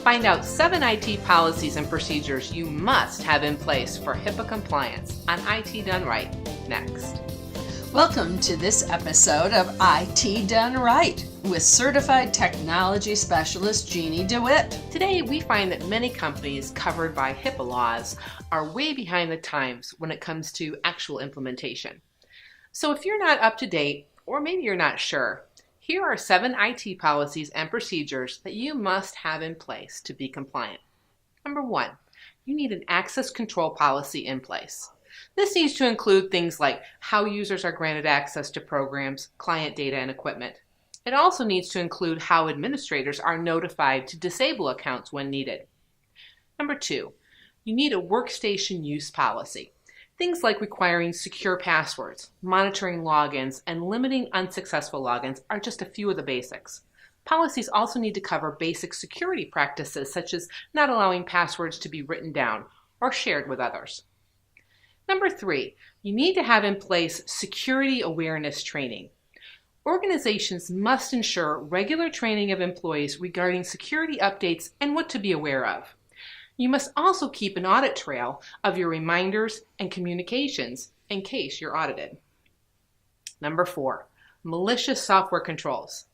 Find out 7 IT policies and procedures you must have in place for HIPAA compliance on IT Done Right next. Welcome to this episode of IT Done Right with Certified Technology Specialist Jeannie DeWitt. Today, we find that many companies covered by HIPAA laws are way behind the times when it comes to actual implementation. So if you're not up to date, or maybe you're not sure, here are 7 IT policies and procedures that you must have in place to be compliant. Number 1, you need an access control policy in place. This needs to include things like how users are granted access to programs, client data, and equipment. It also needs to include how administrators are notified to disable accounts when needed. Number 2, you need a workstation use policy. Things like requiring secure passwords, monitoring logins, and limiting unsuccessful logins are just a few of the basics. Policies also need to cover basic security practices such as not allowing passwords to be written down or shared with others. Number 3, you need to have in place security awareness training. Organizations must ensure regular training of employees regarding security updates and what to be aware of. You must also keep an audit trail of your reminders and communications in case you're audited. Number 4, malicious software controls.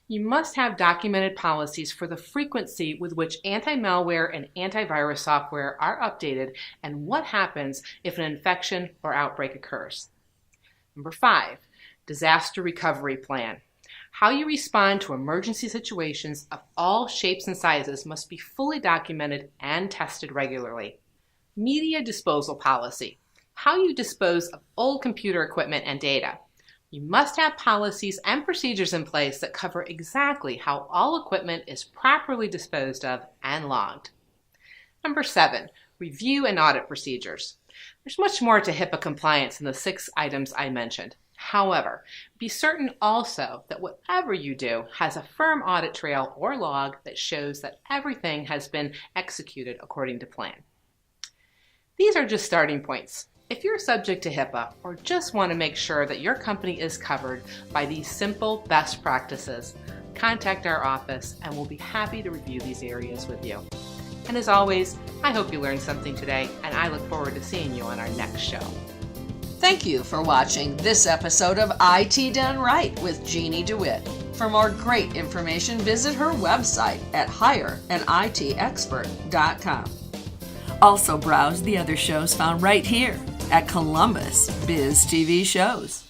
You must have documented policies for the frequency with which anti-malware and antivirus software are updated and what happens if an infection or outbreak occurs. Number 5, disaster recovery plan. How you respond to emergency situations of all shapes and sizes must be fully documented and tested regularly. Media disposal policy. How you dispose of old computer equipment and data. You must have policies and procedures in place that cover exactly how all equipment is properly disposed of and logged. Number 7, review and audit procedures. There's much more to HIPAA compliance than the 6 items I mentioned. However, be certain also that whatever you do has a firm audit trail or log that shows that everything has been executed according to plan. These are just starting points. If you're subject to HIPAA or just want to make sure that your company is covered by these simple best practices, contact our office and we'll be happy to review these areas with you. And as always, I hope you learned something today and I look forward to seeing you on our next show. Thank you for watching this episode of IT Done Right with Jeannie DeWitt. For more great information, visit her website at hireanitexpert.com. Also browse the other shows found right here at Columbus Biz TV Shows.